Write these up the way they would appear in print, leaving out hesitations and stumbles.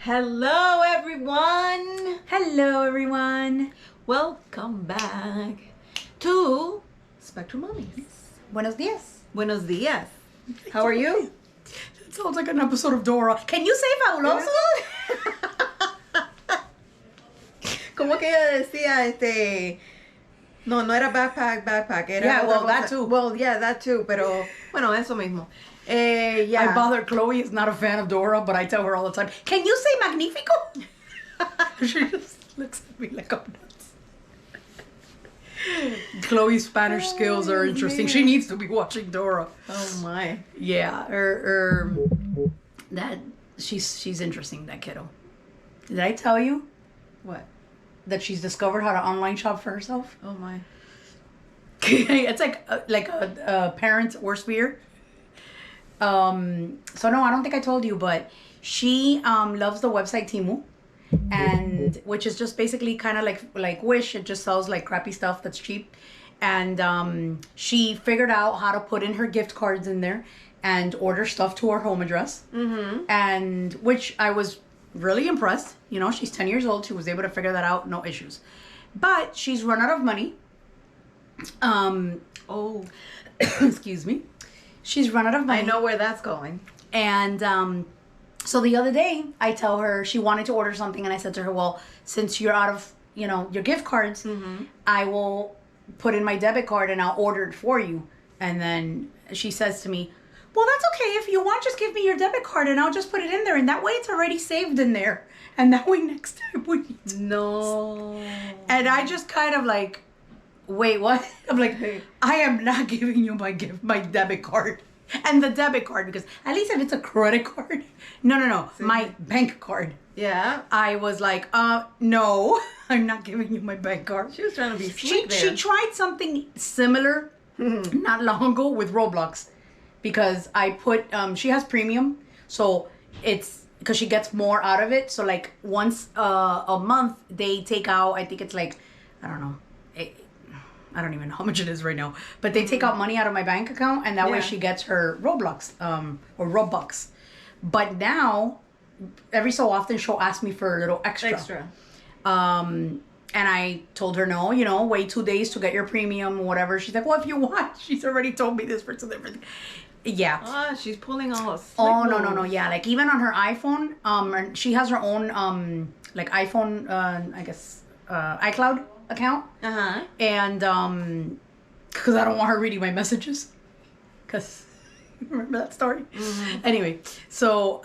Hello, everyone. Hello, everyone. Welcome back to SpectrumMamis. Buenos dias. Buenos dias. How are you? That sounds like an episode of Dora. Can you say fabuloso? ¿Cómo que ella decía No era backpack. Era Yeah, well, otra that cosa. too. Well, yeah, that too. Pero, bueno, eso mismo. Yeah. I bother Chloe is not a fan of Dora, but I tell her all the time, can you say magnifico? She just looks at me like I'm nuts. Chloe's Spanish skills are interesting. She needs to be watching Dora. Oh, my. Yeah, that she's interesting, that kiddo. Did I tell you What? that she's discovered how to online shop for herself? Oh, my. It's like a parent's worst fear. So no, I don't think I told you, but she loves the website Temu, and which is just basically kind of like Wish. It just sells like crappy stuff that's cheap, and she figured out how to put in her gift cards in there and order stuff to her home address, and which I was really impressed. You know, she's 10 years old. She was able to figure that out, no issues. But she's run out of money. Oh. Excuse me. She's run out of money. I know where that's going. And so the other day, I tell her she wanted to order something, and I said to her, well, since you're out of, your gift cards, I will put in my debit card and I'll order it for you. And then she says to me, well, that's okay. If you want, just give me your debit card and I'll just put it in there. And that way it's already saved in there. And that way next time we need to. No. And I just kind of like, wait, what? I'm like, I am not giving you my debit card. And the debit card, because at least if it's a credit card. No. See? My bank card. Yeah. I was like, no, I'm not giving you my bank card. She was trying to be slick there. She tried something similar not long ago with Roblox. Because I put, she has premium. So it's, because she gets more out of it. So like once a month, they take out, I think it's like, I don't know. I don't even know how much it is right now. But they take out money out of my bank account, and that way she gets her Roblox or Robux. But now, every so often, she'll ask me for a little extra. And I told her no, wait 2 days to get your premium or whatever. She's like, well, if you want. She's already told me this for two different. Yeah. Ah, she's pulling all us. Oh, no. Yeah, like even on her iPhone, she has her own, like iPhone, I guess, iCloud account. And because I don't want her reading my messages, because remember that story. Anyway, so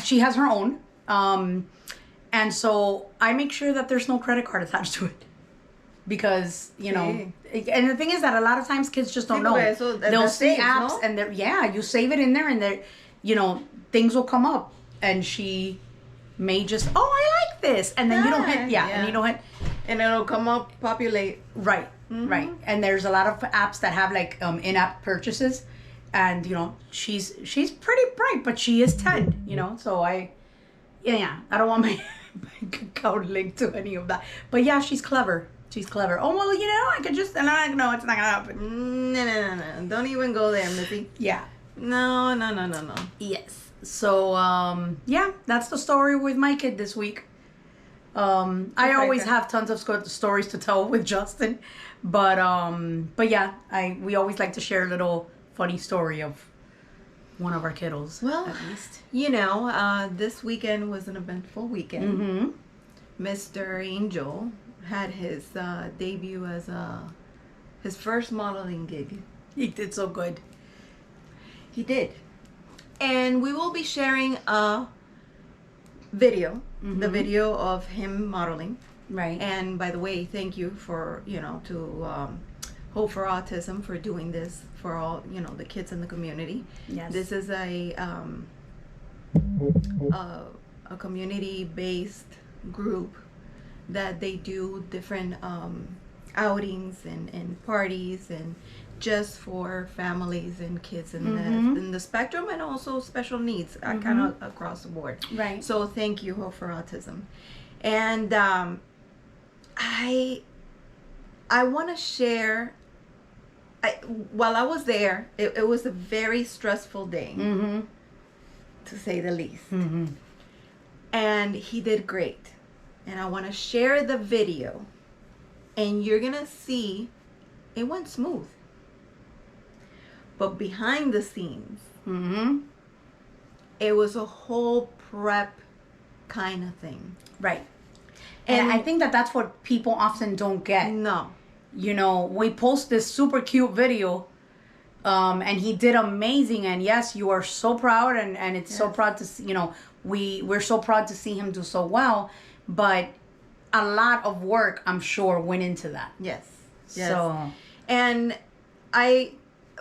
she has her own, and so I make sure that there's no credit card attached to it, because and the thing is that a lot of times kids just don't know. They'll see apps, no? And you save it in there, and things will come up, and she may just, I like this, and then you don't hit, and you don't hit. And it'll come up, populate. Right. And there's a lot of apps that have like in-app purchases, and she's pretty bright, but she is 10. So I don't want my bank account linked to any of that. But yeah, she's clever. Oh well, I could just, and I'm like, no, it's not gonna happen. No. Don't even go there, Missy. Yeah. No. Yes. So that's the story with my kid this week. I always have tons of stories to tell with Justin, but yeah, we always like to share a little funny story of one of our kiddos. Well, at least this weekend was an eventful weekend. Mr. Angel had his debut as his first modeling gig. He did so good. He did, and we will be sharing a video, the video of him modeling. Right. And by the way, thank you for, to Hope for Autism for doing this for all, the kids in the community. Yes. This is a community-based group that they do different outings and parties and just for families and kids in the spectrum and also special needs kind of across the board. Right. So thank you, Hope for Autism. And I want to share. While I was there, it was a very stressful day, to say the least. And he did great. And I want to share the video. And you're going to see it went smooth. But behind the scenes, it was a whole prep kind of thing. Right. And I think that's what people often don't get. No. You know, we post this super cute video, and he did amazing. And yes, you are so proud, and it's so proud to see, you know, we're so proud to see him do so well. But a lot of work, I'm sure, went into that. Yes. So, and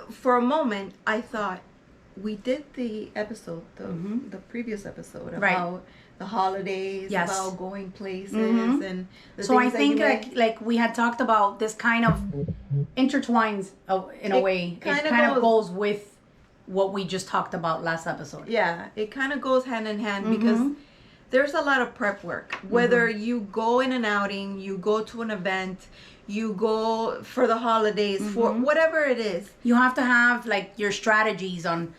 for a moment, I thought we did the episode, the previous episode about the holidays, about going places, and the so I things think like we had talked about, this kind of intertwines in a way. It kind of goes with what we just talked about last episode. Yeah, it kind of goes hand in hand because there's a lot of prep work. Whether you go in an outing, you go to an event, you go for the holidays, for whatever it is, you have to have like your strategies on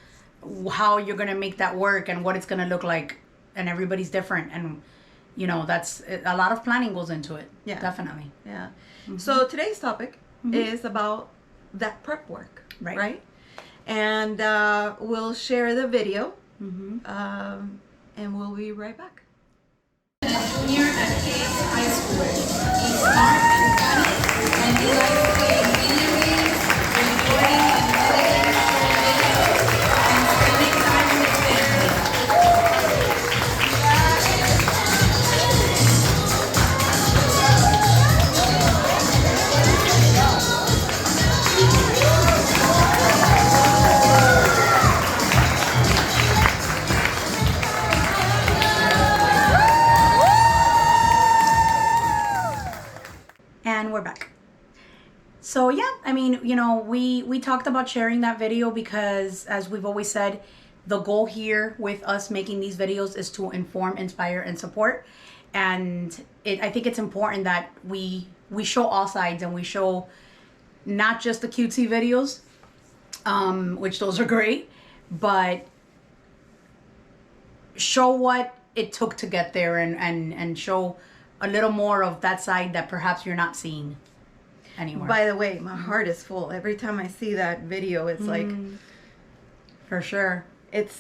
how you're gonna make that work and what it's gonna look like. And everybody's different, and you know, that's a lot of planning goes into it. Yeah, definitely. Yeah. So today's topic is about that prep work, right? And we'll share the video, and we'll be right back. Junior at Case High School. He's smart and funny, and he likes playing video games, recording and playing short videos, and spending time with family. And we're back. So yeah, I mean, you know, we talked about sharing that video because, as we've always said, the goal here with us making these videos is to inform, inspire, and support. And I think it's important that we show all sides, and we show not just the cutesy videos, which those are great, but show what it took to get there, and show a little more of that side that perhaps you're not seeing anywhere. By the way, my heart is full. Every time I see that video, it's like, for sure, it's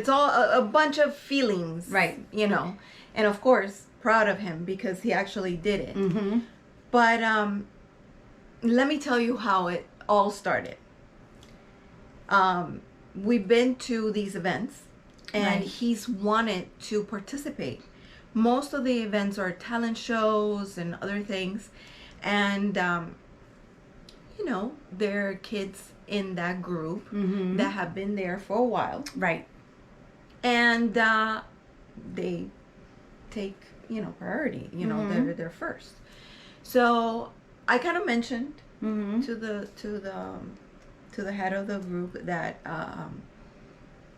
all a bunch of feelings, right? You know, and of course, proud of him because he actually did it. But let me tell you how it all started. We've been to these events, and he's wanted to participate. Most of the events are talent shows and other things, and you know, there are kids in that group that have been there for a while, right? And they take, you know, priority. You know, they're first. So I kind of mentioned to the head of the group that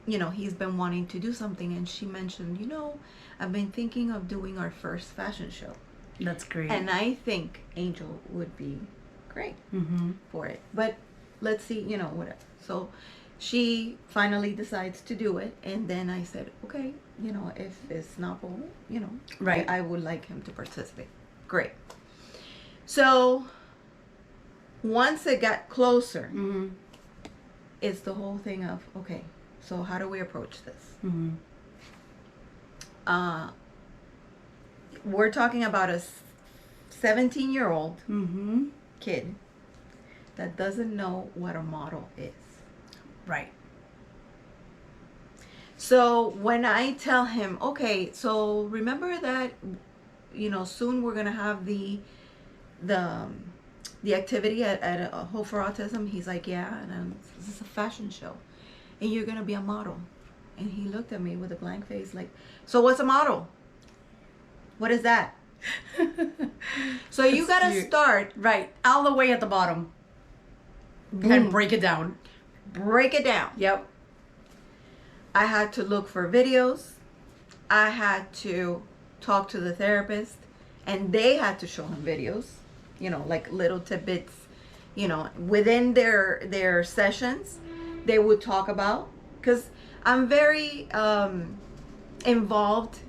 you know, he's been wanting to do something, and she mentioned, you know, I've been thinking of doing our first fashion show. That's great. And I think Angel would be great for it. But let's see, you know, whatever. So she finally decides to do it, and then I said, okay, you know, if it's not Bo, you know, I would like him to participate. Great. So once it got closer, it's the whole thing of, okay, so how do we approach this? We're talking about a 17-year-old kid that doesn't know what a model is. Right. So when I tell him, okay, so remember that, you know, soon we're gonna have the activity at Hope for Autism. He's like, yeah, and this is a fashion show, and you're gonna be a model. And he looked at me with a blank face, like, so what's a model? What is that? So you gotta start all the way at the bottom and break it down. Break it down. Yep. I had to look for videos. I had to talk to the therapist, and they had to show him videos, you know, like little tidbits, you know, within their sessions they would talk about, because I'm very involved,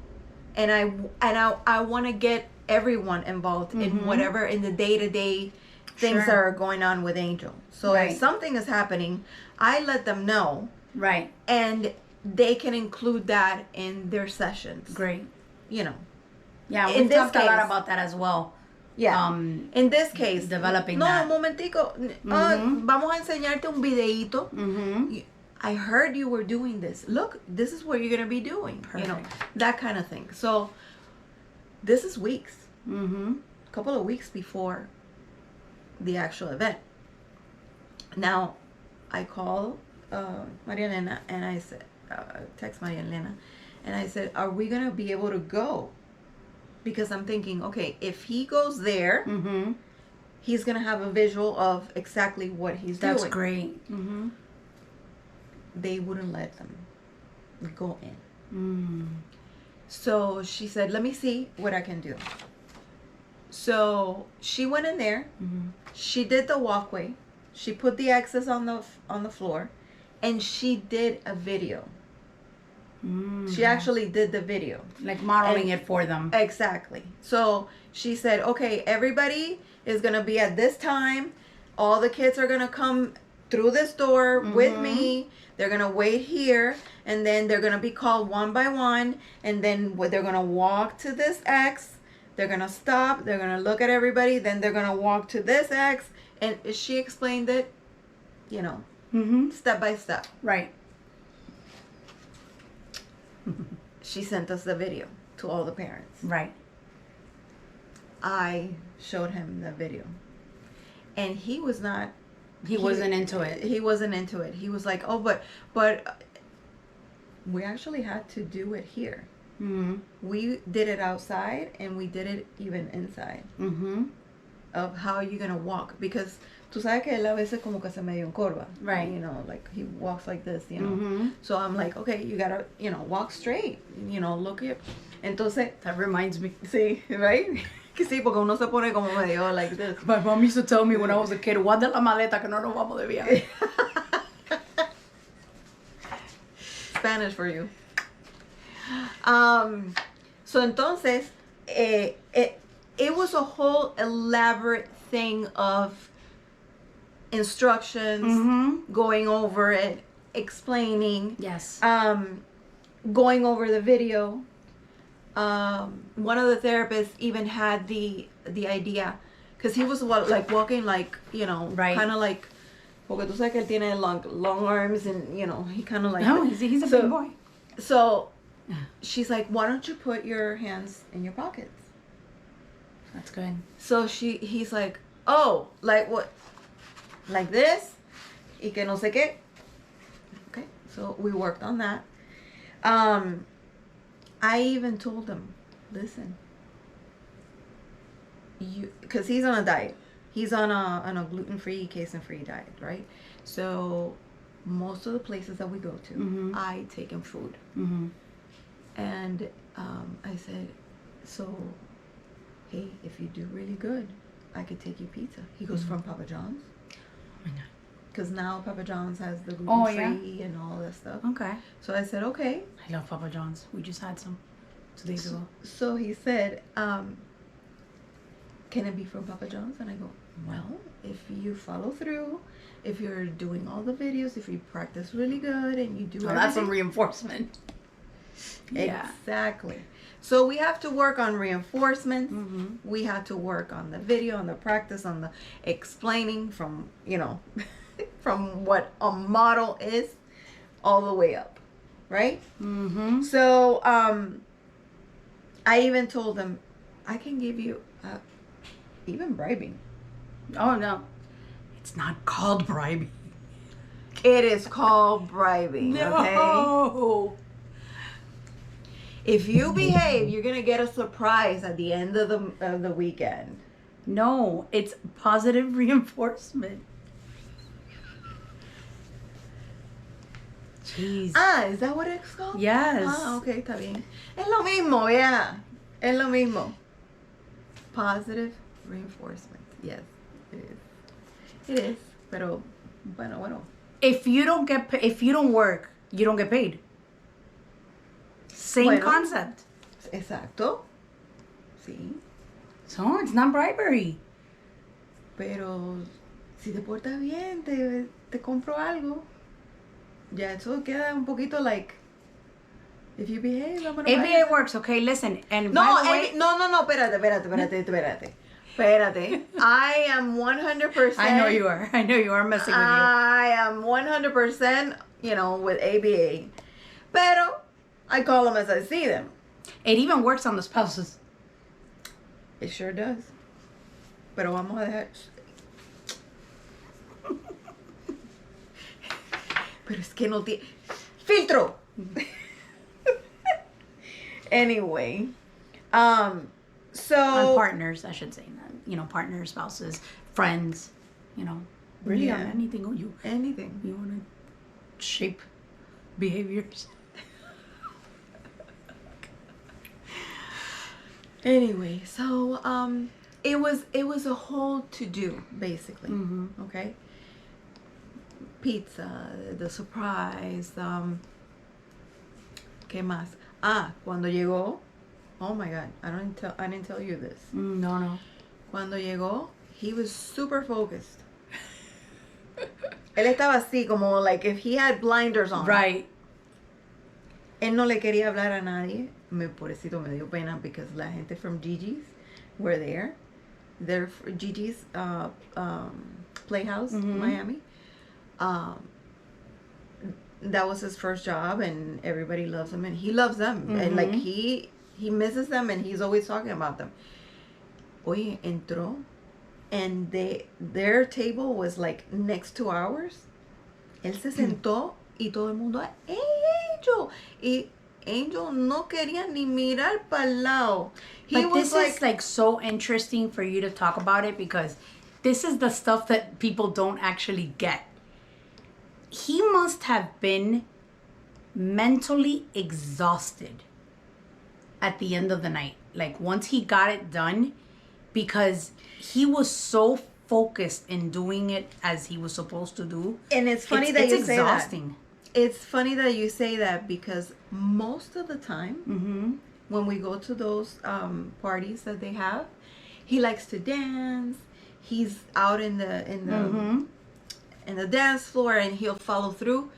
and I want to get everyone involved in whatever, in the day-to-day things that are going on with Angel. So if something is happening, I let them know. Right. And they can include that in their sessions. Great. You know. Yeah, we talked a lot about that as well. Yeah. In this case, developing that. No, un momentico. Vamos a enseñarte un videíto. I heard you were doing this. Look, this is what you're going to be doing. Perfect. You know, that kind of thing. So, this is weeks. A couple of weeks before the actual event. Now, I call Maria Elena and I said, text Maria Elena, and I said, are we going to be able to go? Because I'm thinking, okay, if he goes there, he's going to have a visual of exactly what he's doing. That's great. They wouldn't let them go in. So she said, let me see what I can do. So she went in there. She did the walkway. She put the X's on the floor, and she did a video. She actually did the video. Like modeling it for them. Exactly. So she said, okay, everybody is going to be at this time. All the kids are going to come through this door with me. They're going to wait here. And then they're going to be called one by one. And then they're going to walk to this X. They're going to stop. They're going to look at everybody. Then they're going to walk to this X. And she explained it, you know, step by step. Right. She sent us the video to all the parents. Right. I showed him the video. And he was not... He wasn't into it. He wasn't into it. He was like, oh, but we actually had to do it here. We did it outside, and we did it even inside. Of how you're going to walk. Because tú sabes que él a veces como que se medio encorva. Right. You know, like he walks like this, you know. So I'm like, okay, you got to, you know, walk straight. You know, look at... Entonces... That reminds me. Sí, right? Que sí, porque uno se pone como medio like this. My mom used to tell me when I was a kid, guarda la maleta que no nos vamos de viaje. Spanish for you. So entonces, it was a whole elaborate thing of instructions, going over it, explaining. Yes. Going over the video. One of the therapists even had the idea, because he was like walking like, you know, kind of like, porque tú sabes que él tiene long arms, and you know, he kind of like... No, he's a big boy. So she's like, why don't you put your hands in your pockets? That's good. So he's like, oh, like what? Like this? Y que no sé qué. Okay, so we worked on that. I even told him, listen, because he's on a diet. He's on a gluten-free, casein-free diet, right? So most of the places that we go to, I take him food. And I said, so, hey, if you do really good, I could take you pizza. He goes, from Papa John's? Oh my God. Because now Papa John's has the gluten-free and all that stuff. Okay. So I said, okay. I love Papa John's. We just had some 2 days ago. So he said, can it be from Papa John's? And I go, well, if you follow through, if you're doing all the videos, if you practice really good and you do everything. That's some reinforcement. Yeah. Exactly. So we have to work on reinforcements. We have to work on the video, on the practice, on the explaining from, you know, from what a model is all the way up. Right? So I even told them, I can give you even bribing. Oh, no. It's not called bribing. It is called bribing. Okay? No. If you behave, you're going to get a surprise at the end of the weekend. No, it's positive reinforcement. Jeez. Is that what it's called? Yes. Okay, está bien. Es lo mismo, yeah. Es lo mismo. Positive reinforcement. Yes, it is. It is. Pero, bueno. If you don't work, you don't get paid. Same Bueno. concept. Exacto. Sí. So, it's not bribery. Pero si te portas bien, te compro algo. Ya eso queda un poquito like, if you behave, I'm gonna buy ABA it. works, okay? Listen, and No, by the way, no, espérate. I am 100%. I know you are. I know you are messing with you. I am 100%, with ABA. Pero I call them as I see them. It even works on the spouses. It sure does. Pero vamos a dejar. Pero es que no tiene. ¡Filtro! Anyway. So. On partners, I should say. Partners, spouses, friends, Really Yeah. on anything you Anything. want to shape behaviors. Anyway, so it was a whole to do basically. Mm-hmm. Okay. Pizza, the surprise. ¿Qué más? Cuando llegó. Oh my God, I didn't tell you this. No. Cuando llegó, he was super focused. Él estaba así como like if he had blinders on. Right. Él no le quería hablar a nadie. Pobrecito, me dio pena because la gente from Gigi's were there. They're Gigi's Playhouse, Mm-hmm. Miami. That was his first job, and everybody loves him, and he loves them. Mm-hmm. And like he misses them, and he's always talking about them. Oye, entró, and their table was like next to ours. Él se sentó y todo el mundo, ¡Hey, Angel! Y Angel no quería ni mirar para el lado. But this is like so interesting for you to talk about it because this is the stuff that people don't actually get. He must have been mentally exhausted at the end of the night. Like once he got it done, because he was so focused in doing it as he was supposed to do. And it's funny that you say that. exhausting. It's funny that you say that because most of the time Mm-hmm. when we go to those parties that they have, he likes to dance. He's out in Mm-hmm. the dance floor and he'll follow through.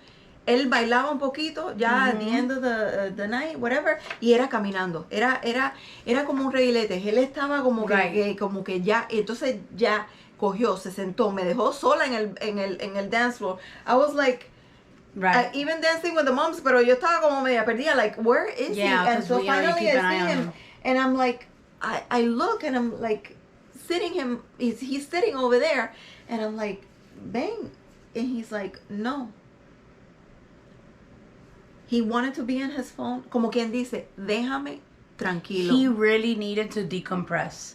Él bailaba un poquito ya at the end of the night, whatever, y era caminando. Era como un reguilete. Él estaba como que ya, entonces ya cogió, se sentó, me dejó sola en el dance floor. I was like, Right. even dancing with the moms, pero yo estaba como media perdida, like, where is he? And 'cause so you finally keep an I eye see on him, him. and I'm like, I look and I'm like, he's sitting over there, and I'm like, bang, and he's like, no. He wanted to be on his phone, como quien dice, déjame tranquilo. He really needed to decompress.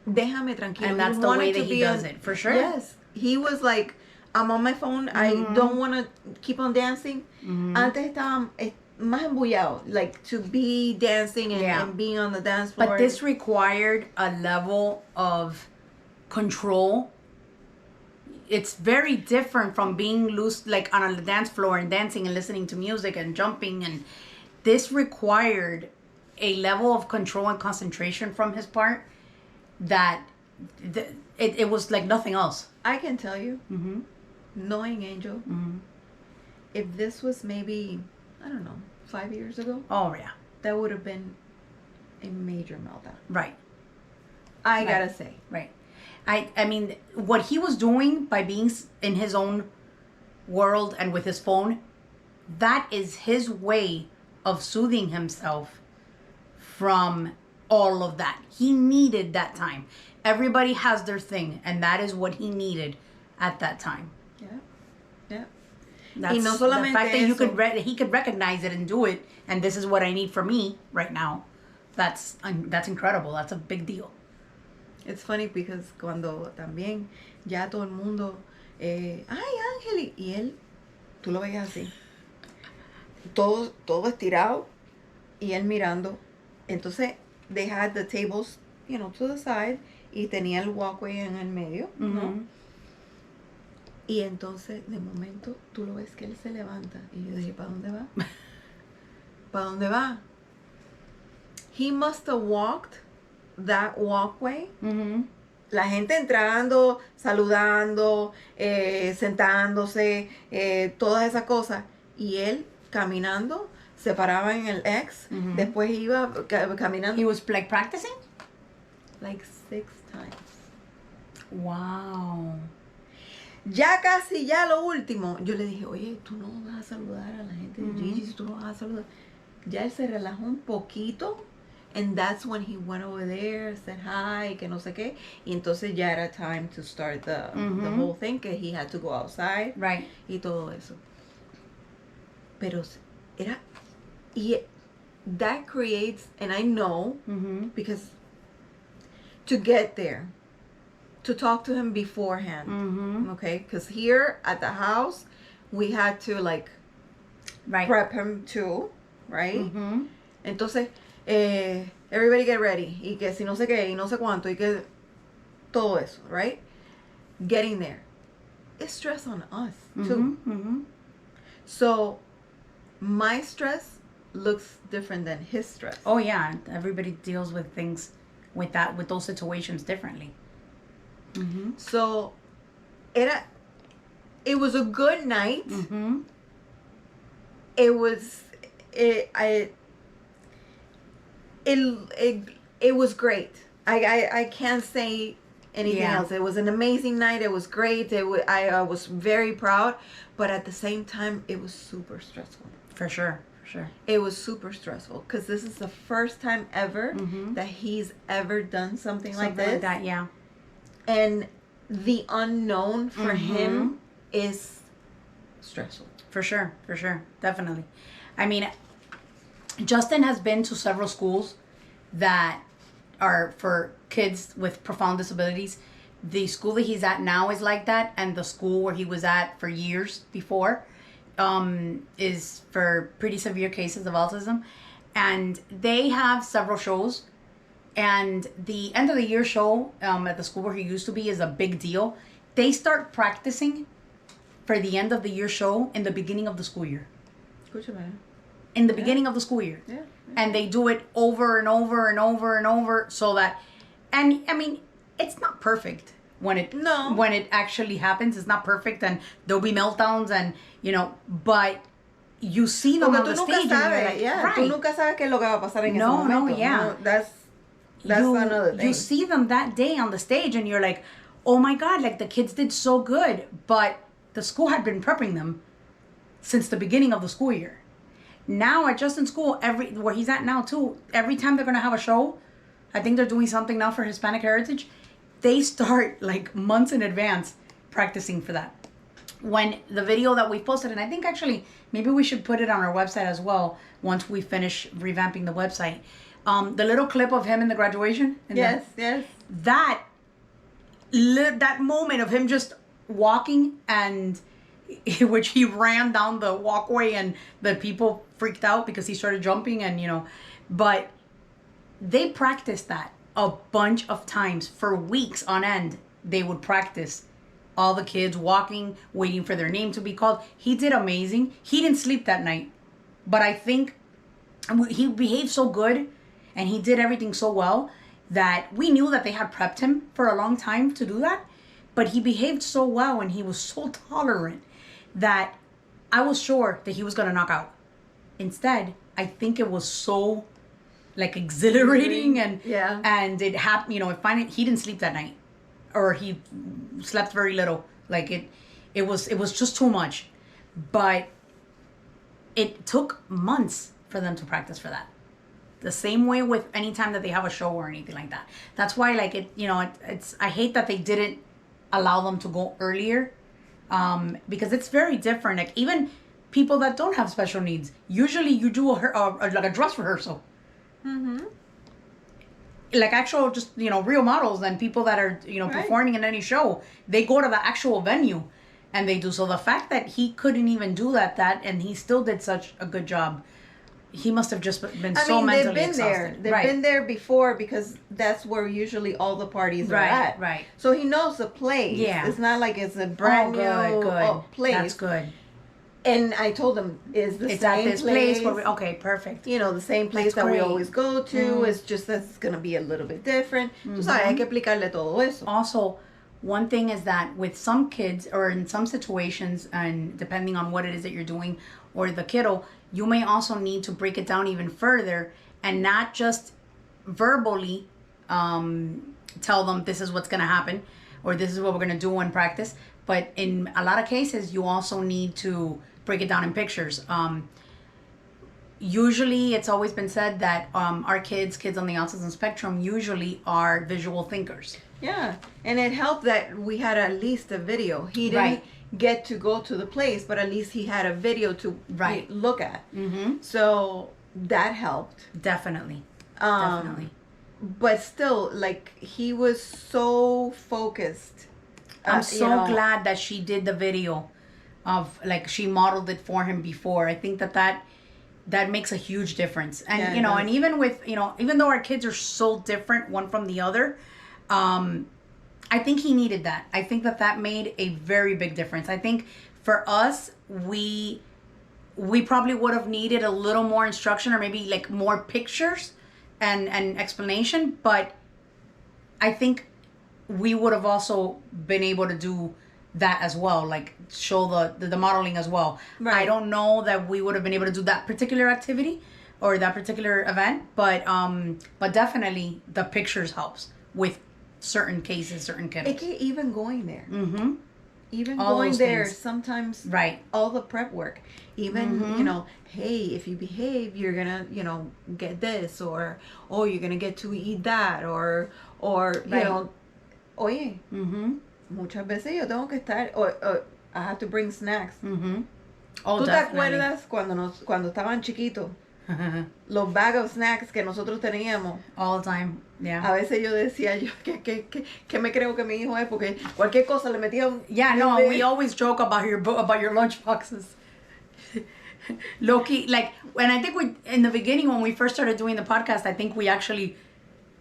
Déjame tranquilo. And that's He the wanted way to that he be does it, for sure. Yes. He was like, I'm on my phone. I don't want to keep on dancing. Antes estaba más embullado, like to be dancing and being on the dance floor. But this required a level of control. It's very different from being loose, like on a dance floor and dancing and listening to music and jumping. And this required a level of control and concentration from his part that it was like nothing else. I can tell you, knowing Angel, if this was maybe, I don't know, 5 years ago, Oh, yeah. that would have been a major meltdown. Right. I gotta say. Right. I mean, what he was doing by being in his own world and with his phone, that is his way of soothing himself from all of that. He needed that time. Everybody has their thing, and that is what he needed at that time. Yeah. That's Y no the solamente fact that you eso. he could recognize it and do it, and this is what I need for me right now. That's incredible. That's a big deal. It's funny because cuando también ya todo el mundo, ay Ángel, y él, tú lo veías así, todo estirado y él mirando. Entonces they had the tables, to the side y tenía el walkway en el medio, ¿no? Y entonces de momento tú lo ves que él se levanta y yo dije, ¿para dónde va? ¿Para dónde va? he must have walked that walkway. Mm-hmm. La gente entrando, saludando, sentándose, todas esas cosas. Y él caminando, se paraba en el X, después iba caminando. He was like practicing? Like 6 times. Wow. Ya casi, ya lo último, yo le dije, oye, tú no vas a saludar a la gente de Gigi, si tú no vas a saludar. Ya él se relajó un poquito. And that's when he went over there, said hi, que no sé qué. Y entonces ya era time to start the whole thing, que he had to go outside. Right. Y todo eso. Pero era... Y that creates, and I know, because to get there, to talk to him beforehand, okay? Because here at the house, we had to like prep him too, right? Entonces... everybody get ready, y que si no sé qué, y no sé cuánto, y que todo eso, right? Getting there. It's stress on us, too. So, my stress looks different than his stress. Oh, yeah. Everybody deals with things with those situations differently. So, it was a good night. It was... It was great. I can't say anything else. It was an amazing night. It was great. I was very proud, but at the same time, it was super stressful. For sure. It was super stressful because this is the first time ever that he's ever done something like this. Like that, yeah. And the unknown for him is stressful. For sure. Definitely. I mean, Justin has been to several schools that are for kids with profound disabilities. The school that he's at now is like that, and the school where he was at for years before is for pretty severe cases of autism. And they have several shows, and the end of the year show at the school where he used to be is a big deal. They start practicing for the end of the year show in the beginning of the school year. In the beginning of the school year. Yeah. And they do it over and over and over and over so that, and I mean, it's not perfect when it actually happens. It's not perfect, and there'll be meltdowns, and but you see them on the stage. Tú nunca sabes qué es lo que va a pasar en ese momento. No, yeah. No, that's another thing. You see them that day on the stage, and you're like, oh my God, like the kids did so good, but the school had been prepping them since the beginning of the school year. Now at Justin's school, where he's at now too, every time they're gonna have a show, I think they're doing something now for Hispanic Heritage, they start like months in advance practicing for that. When the video that we posted, and I think actually maybe we should put it on our website as well once we finish revamping the website. The little clip of him in the graduation. Yes. That moment of him just walking, and which he ran down the walkway, and the people freaked out because he started jumping, and but they practiced that a bunch of times for weeks on end. They would practice, all the kids walking, waiting for their name to be called. He did amazing. He didn't sleep that night, but I think he behaved so good, and he did everything so well that we knew that they had prepped him for a long time to do that, but he behaved so well, and he was so tolerant that I was sure that he was gonna knock out. Instead, I think it was so like exhilarating, and it happened. It finally, he didn't sleep that night, or he slept very little. Like it was just too much. But it took months for them to practice for that. The same way with any time that they have a show or anything like that. That's why it's I hate that they didn't allow them to go earlier. Because it's very different. Like even people that don't have special needs, usually you do like a dress rehearsal. Like actual, just real models and people that are performing in any show, they go to the actual venue and they do. So the fact that he couldn't even do that and he still did such a good job, he must have just been so mentally exhausted. They've been there before, because that's where usually all the parties are at. Right. So he knows the place. Yeah. It's not like it's a brand new place. That's good. And I told him, is the It's same at this place where okay, perfect. You know, the same place That's that we great. always go to. It's just that it's going to be a little bit different. Tú sabes, hay que explicarle todo eso. Also, one thing is that with some kids or in some situations, and depending on what it is that you're doing or the kiddo, you may also need to break it down even further and not just verbally tell them this is what's going to happen or this is what we're going to do in practice. But in a lot of cases, you also need to break it down in pictures. Usually, it's always been said that our kids on the autism spectrum, usually are visual thinkers. Yeah, and it helped that we had at least a video. He didn't get to go to the place, but at least he had a video to look at. So that helped. Definitely. Definitely. But still, like, he was so focused. I'm so glad that she did the video of, like, she modeled it for him before. I think that makes a huge difference. And, and even with, even though our kids are so different one from the other, I think he needed that. I think that made a very big difference. I think for us, we probably would have needed a little more instruction or maybe like more pictures and explanation, but I think we would have also been able to do that as well, like show the modeling as well. Right. I don't know that we would have been able to do that particular activity or that particular event, but definitely the pictures helps with certain cases, certain kiddos. Even going there. Even all going there, things. Sometimes right. all the prep work, even, hey, if you behave, you're going to, get this, or you're going to get to eat that, or oye, muchas veces yo tengo que estar, or I have to bring snacks. Oh, ¿Tú definitely. te acuerdas cuando estaban chiquitos? Los bag of snacks que nosotros teníamos. All the time, yeah. A veces yo decía que me creo que mi hijo es porque cualquier cosa le metía un... Yeah, no, we always joke about your lunch boxes. Low-key, like, and I think in the beginning when we first started doing the podcast, I think we actually...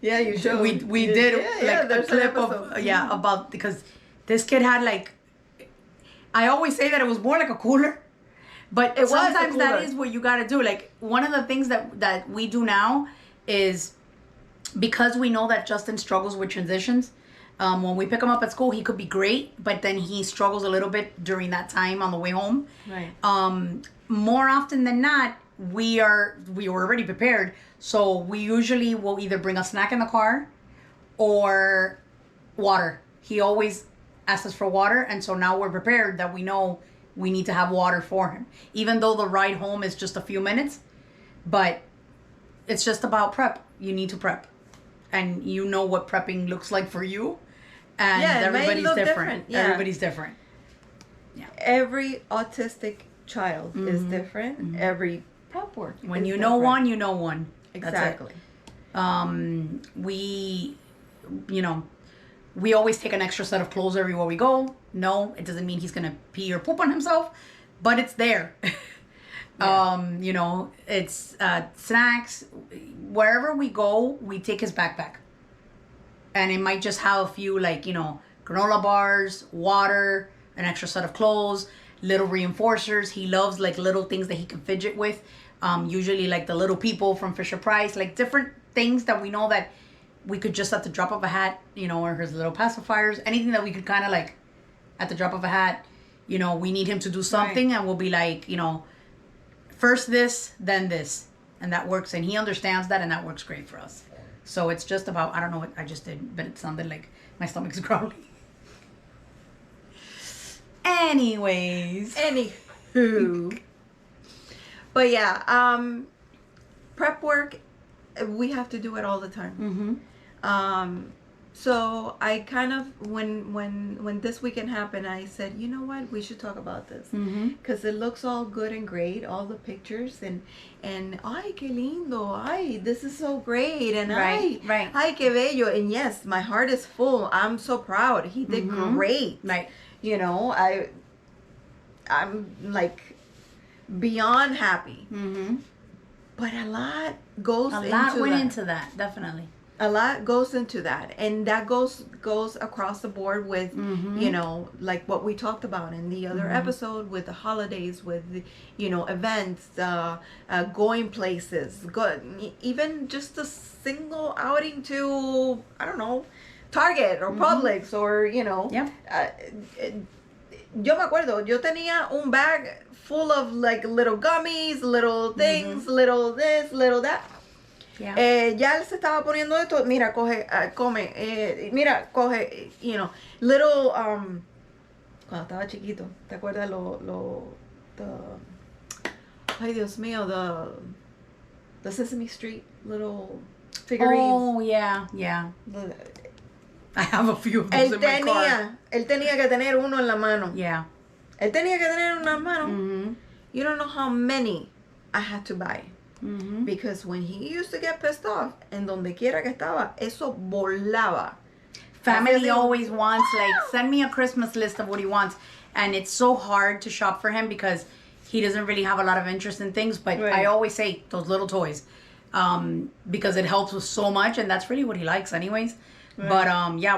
Yeah, you showed. We did a clip of, about, because this kid had like... I always say that it was more like a cooler. But sometimes that is what you got to do. Like, one of the things that we do now is, because we know that Justin struggles with transitions, when we pick him up at school, he could be great, but then he struggles a little bit during that time on the way home. Right. More often than not, we were already prepared. So we usually will either bring a snack in the car or water. He always asks us for water. And so now we're prepared that we know we need to have water for him, even though the ride home is just a few minutes. But it's just about prep. You need to prep, and you know what prepping looks like for you, and everybody's different. Yeah. Everybody's different. Yeah. Every autistic child is different. Every prep work. When you know one, you know one. Exactly. We always take an extra set of clothes everywhere we go. No, it doesn't mean he's going to pee or poop on himself, but it's there. Yeah. It's snacks. Wherever we go, we take his backpack. And it might just have a few, like, granola bars, water, an extra set of clothes, little reinforcers. He loves, like, little things that he can fidget with. Usually, like, the little people from Fisher-Price, like, different things that we know that we could just at the drop of a hat, or his little pacifiers, anything that we could kind of like at the drop of a hat, we need him to do something, and we'll be like, first this, then this. And that works. And he understands that, and that works great for us. So it's just about, I don't know what I just did, but it sounded like my stomach's growling. Anyways. Anywho. But yeah, prep work, we have to do it all the time. So I kind of, when this weekend happened, I said, you know what, we should talk about this, because it looks all good and great, all the pictures, and ay, qué lindo, ay, this is so great, and ay, qué bello, and yes, my heart is full. I'm so proud. He did great. Right. I'm like beyond happy. But a lot goes into that. A lot went into that, definitely. A lot goes into that, and that goes across the board with you know, like what we talked about in the other episode with the holidays, with you know, events, going places, even just a single outing to, I don't know, Target or Publix, or you know. Yeah. Yo me acuerdo, yo tenía un bag full of like little gummies, little things, little this, little that. Yeah. Ya él se estaba poniendo esto, mira, coge, come, mira, coge, you know, little, cuando estaba chiquito, ¿te acuerdas ay Dios mío, the Sesame Street little figurines? Oh, yeah. I have a few of those in my car. Él tenía que tener uno en la mano. Yeah. Él tenía que tener uno en la mano. You don't know how many I had to buy. Because when he used to get pissed off, en donde quiera que estaba, eso volaba. Family always wants, like, send me a Christmas list of what he wants. And it's so hard to shop for him because he doesn't really have a lot of interest in things. But I always say those little toys, because it helps with so much. And that's really what he likes anyways. Right. But, yeah,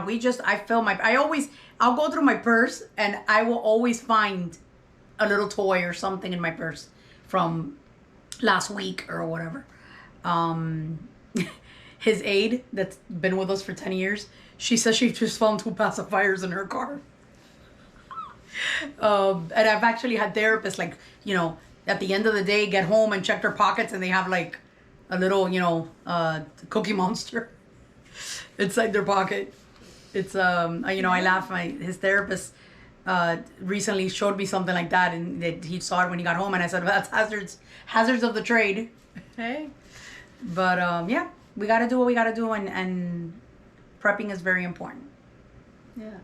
I'll go through my purse and I will always find a little toy or something in my purse from last week or whatever. His aide that's been with us for 10 years, she says she just found 2 pacifiers in her car. And I've actually had therapists, like, you know, at the end of the day, get home and check their pockets and they have like a little, you know, Cookie Monster inside their pocket. It's, you know, I laugh. His therapist recently showed me something like that, and that he saw it when he got home, and I said, well, that's hazards of the trade. Hey. But yeah, we got to do what we got to do, and prepping is very important. Yeah.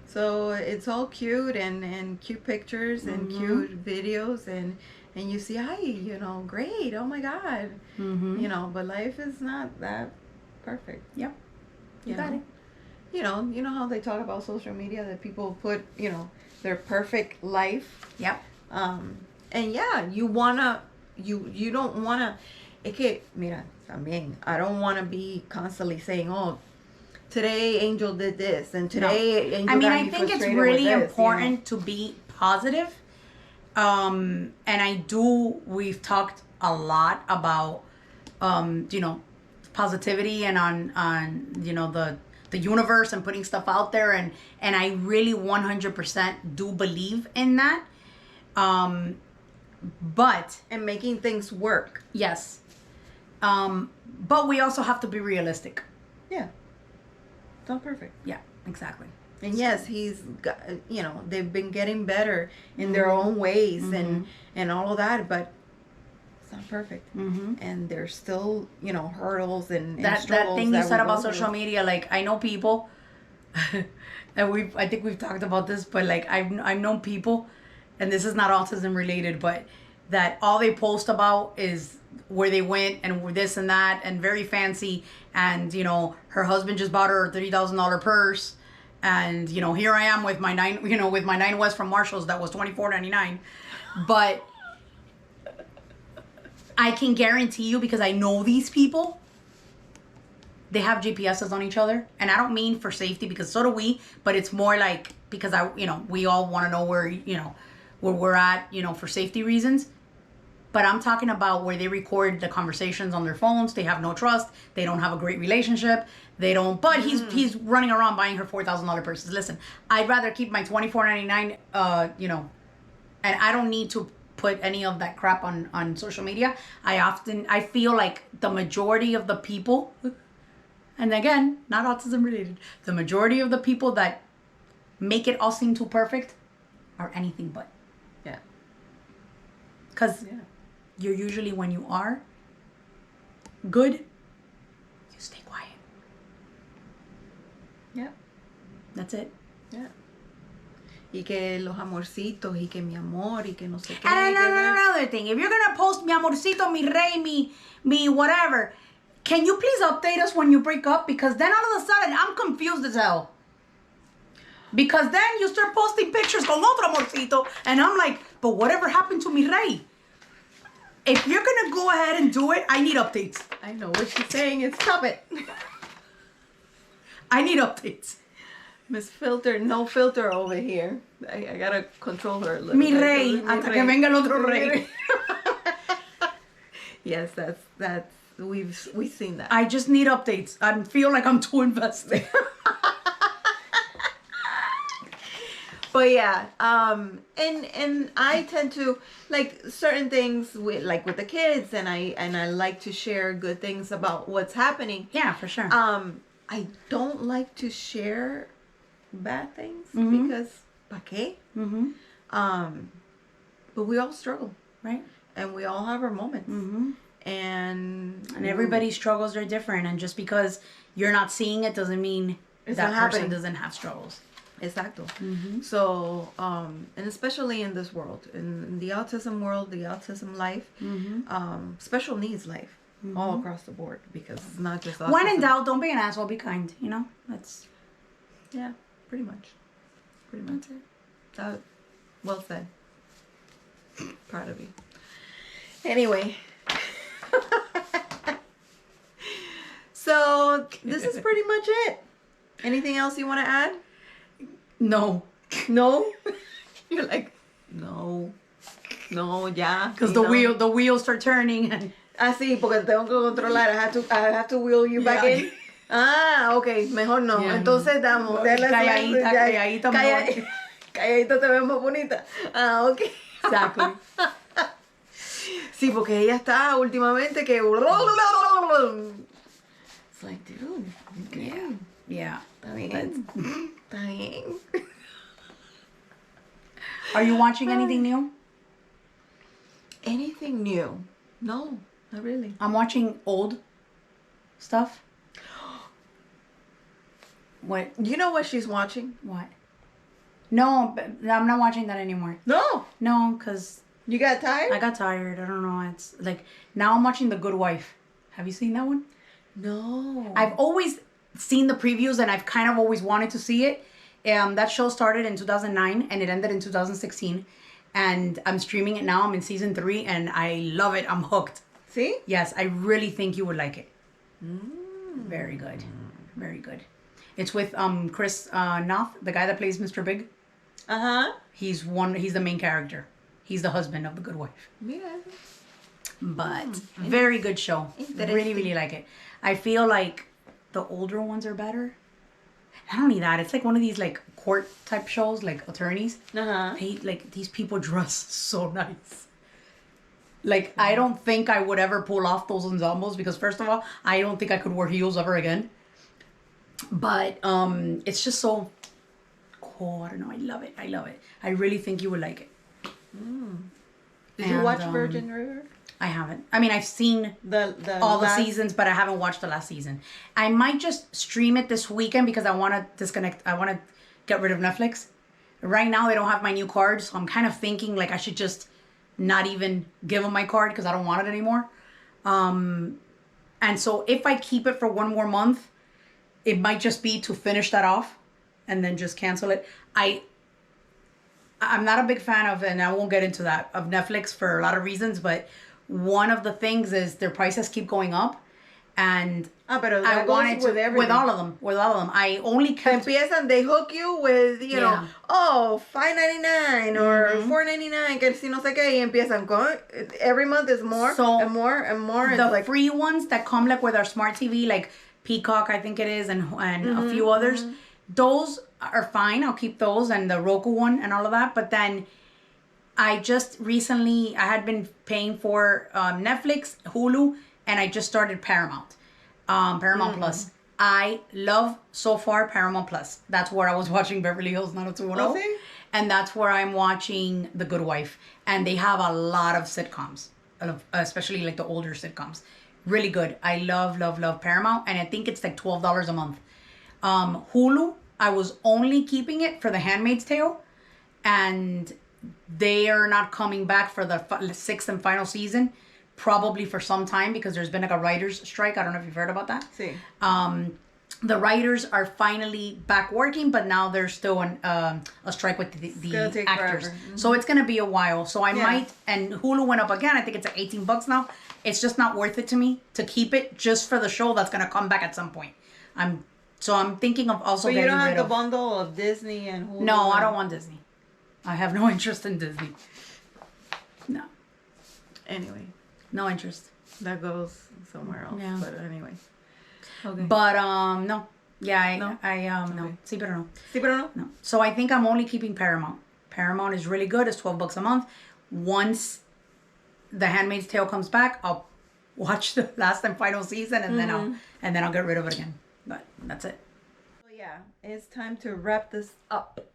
So it's all cute and cute pictures and cute videos, and you see, you know, great, oh my God, you know, but life is not that perfect. Yep. You got it. You know how they talk about social media, that people put, you know, their perfect life. Yep. And yeah, you don't wanna, es que, mira, también, I don't wanna be constantly saying, oh, today Angel did this, and today Angel I think it's really important to be positive. And we've talked a lot about, you know, positivity and on you know, the universe and putting stuff out there, and I really 100% do believe in that. But and making things work. Yes. But we also have to be realistic. Yeah. It's not perfect. Yeah, exactly. And yes, he's got, you know, they've been getting better in their own ways and all of that, but it's not perfect. And there's still, you know, hurdles and that thing you said about social media. Like, I know people, and I think we've talked about this, but like I've known people, and this is not autism related, but that all they post about is where they went and this and that, and very fancy, and you know, her husband just bought her a $30,000 purse, and you know, here I am with my 9 West from Marshalls that was $24.99, but I can guarantee you, because I know these people, they have GPSs on each other, and I don't mean for safety, because so do we, but it's more like because we all want to know where we're at, you know, for safety reasons. But I'm talking about where they record the conversations on their phones. They have no trust. They don't have a great relationship. They don't. But he's running around buying her $4,000 purses. Listen, I'd rather keep my $24.99. You know, and I don't need to put any of that crap on social media. I feel like the majority of the people, and again, not autism related, the majority of the people that make it all seem too perfect are anything but. Yeah. Because you're usually, when you are good, you stay quiet. Yeah. That's it. Yeah. Y que los amorcitos, y que mi amor, y que no sé qué. And another thing, if you're gonna post mi amorcito, mi rey, mi whatever, can you please update us when you break up? Because then all of a sudden, I'm confused as hell. Because then you start posting pictures con otro amorcito, and I'm like, but whatever happened to mi rey? If you're gonna go ahead and do it, I need updates. I know what she's saying. It's stop it. I need updates. Miss Filter, no filter over here. I gotta control her a little Mi bit. rey, hasta que venga el otro rey. Yes, that's we've seen that. I just need updates. I feel like I'm too invested. But yeah, and I tend to like certain things with the kids, and I like to share good things about what's happening. Yeah, for sure. I don't like to share bad things because ¿pa qué? But we all struggle, Right. and we all have our moments, and everybody's struggles are different, and just because you're not seeing it doesn't mean It's that not person happening. doesn't have struggles. Exacto. So, and especially in this world, in the autism world, the autism life, special needs life, all across the board, because it's not just autism. When in doubt, don't be an asshole. Be kind. You know, that's Yeah, pretty much. That, well said. Proud of you. Anyway. So, this is pretty much it. Anything else you want to add? no, No? You're like, no, ya. because you the wheels start turning. And Ah, sí, porque tengo que controlar. I have to wheel you back Yeah. in. Ah, ok, mejor no. Yeah, Entonces damos. de la- Calladita, ya- calladita, mejor. Calladita te ves más bonita. Ah, ok. Exactly. Sí, porque ella está últimamente que... It's like, dude, okay. Yeah. Está bien. Está bien. Are you watching anything new? Anything new? No, not really. I'm watching old stuff. What? You know what she's watching? What? No, I'm not watching that anymore. No. No, because You got tired? I got tired. I don't know. It's like now I'm watching The Good Wife. Have you seen that one? No. I've always seen the previews and I've kind of always wanted to see it. That show started in 2009 and it ended in 2016. And I'm streaming it now. I'm in season 3 and I love it. I'm hooked. See? Yes, I really think you would like it. Very good. Very good. It's with Chris Noth, the guy that plays Mr. Big. Uh-huh. He's the main character. He's the husband of the good wife. Mira. But very good show. Interesting. Really, really like it. I feel like the older ones are better. Not only that, it's like one of these like court type shows, like attorneys. Uh-huh. These people dress so nice. Like I don't think I would ever pull off those ensembles because first of all, I don't think I could wear heels ever again. But it's just so cool. I don't know. I love it. I love it. I really think you would like it. Did you And, watch Virgin River? I haven't. I mean, I've seen The all the last- seasons, but I haven't watched the last season. I might just stream it this weekend because I want to disconnect. I want to get rid of Netflix. Right now, they don't have my new card, so I'm kind of thinking like I should just not even give them my card because I don't want it anymore. And so if I keep it for one more month, it might just be to finish that off and then just cancel it. I'm not a big fan of, and I won't get into that, of Netflix for a lot of reasons, but one of the things is their prices keep going up. And pero I that wanted goes to, with everything. with all of them. I only kept, They hook you with, you know, Yeah. $5.99 or $4.99, que si no sé qué, y empiezan con, every month is more So, and more and more. the It's like, free ones that come like with our smart TV, like Peacock, I think it is, and a few others, those are fine. I'll keep those and the Roku one and all of that. But then I just recently, I had been paying for Netflix, Hulu, and I just started Paramount Plus. I love so far Paramount Plus. That's where I was watching Beverly Hills 90210. Oh, see? And that's where I'm watching The Good Wife. And they have a lot of sitcoms, especially like the older sitcoms. Really good. I love, love, love Paramount. And I think it's like $12 a month. Hulu, I was only keeping it for The Handmaid's Tale. And they are not coming back for the 6th and final season. Probably for some time because there's been like a writer's strike. I don't know if you've heard about that. sí. the writers are finally back working, but now there's still a strike with the actors. Mm-hmm. So it's gonna be a while. So I Yeah. might, and Hulu went up again. I think it's at $18 now. It's just not worth it to me to keep it just for the show that's gonna come back at some point. I'm thinking of also But you getting don't have rid the of. bundle of Disney and Hulu. No, I don't want Disney. I have no interest in Disney. No, Anyway, no interest. that goes somewhere else. Yeah. But anyway. Okay. But no, yeah, No? no. Okay. Sí, pero no. Sí, pero no. No. So I think I'm only keeping Paramount. Paramount is really good. It's $12 a month. Once The Handmaid's Tale comes back, I'll watch the last and final season, and then I'll get rid of it again. But that's it. So yeah, it's time to wrap this up.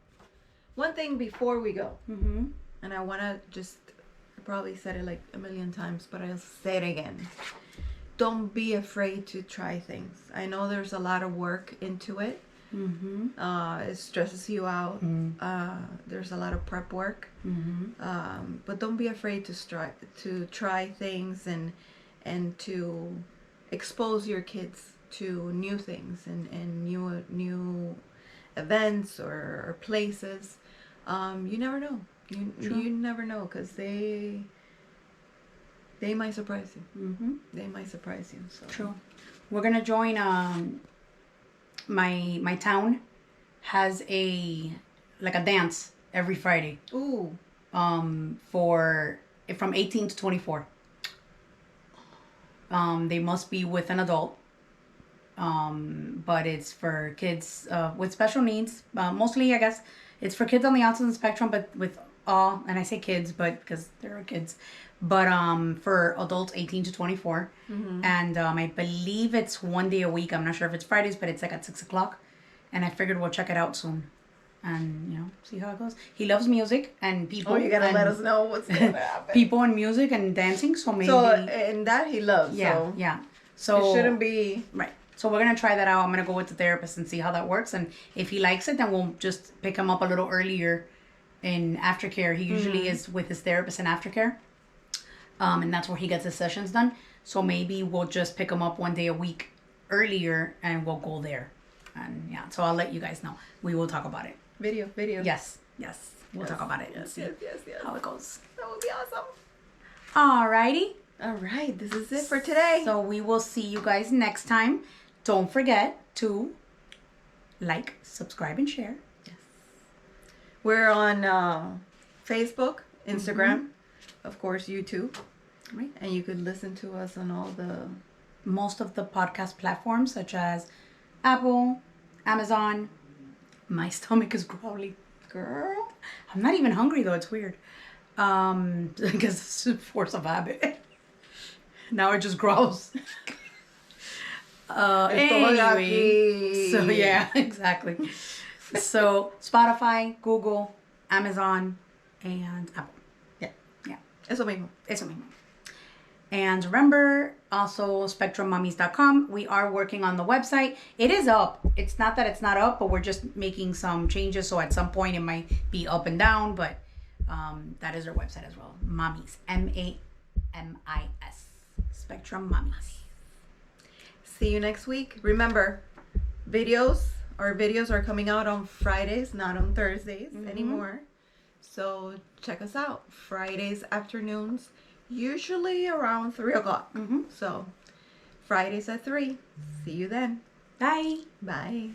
One thing before we go, and I want to just, I probably said it like a million times, but I'll say it again. Don't be afraid to try things. I know there's a lot of work into it. It stresses you out. There's a lot of prep work. But don't be afraid to try things and to expose your kids to new things and new events or places. You never know. You never know, because they might surprise you. They might surprise you. So. True. We're gonna join. My town has a dance every Friday. Ooh. For from 18 to 24. They must be with an adult. But it's for kids with special needs. Mostly, I guess, it's for kids on the autism spectrum, but with all, and I say kids, but because there are kids, but for adults 18 to 24. And I believe it's one day a week. I'm not sure if it's Fridays, but it's like at 6:00. And I figured we'll check it out soon. And, see how it goes. He loves music and people. Oh, you gotta let us know what's gonna happen. People and music and dancing, so maybe. So, and that he loves. Yeah, so yeah. So it shouldn't be. Right. So we're going to try that out. I'm going to go with the therapist and see how that works. And if he likes it, then we'll just pick him up a little earlier in aftercare. He usually is with his therapist in aftercare. And that's where he gets his sessions done. So maybe we'll just pick him up one day a week earlier and we'll go there. And yeah, so I'll let you guys know. We will talk about it. Video. Yes. We'll talk about it and see Yes. how it goes. That would be awesome. Alrighty. All right, this is it for today. So we will see you guys next time. Don't forget to like, subscribe, and share. Yes. We're on Facebook, Instagram, of course, YouTube. Right. And you could listen to us on all the... Most of the podcast platforms, such as Apple, Amazon. My stomach is growling. Girl. I'm not even hungry, though. It's weird. I guess it's a force of habit. Now it just growls. Anyway, so yeah, exactly. So Spotify, Google, Amazon, and Apple. Yeah. Eso mismo. And remember, also SpectrumMamis.com. We are working on the website. It is up. It's not that it's not up, but we're just making some changes. So at some point it might be up and down, but that is our website as well. Mamis. MAMIS. SpectrumMamis. See you next week. Remember, our videos are coming out on Fridays, not on Thursdays anymore. So check us out. Fridays afternoons, usually around 3:00. So Fridays at 3. See you then. Bye. Bye.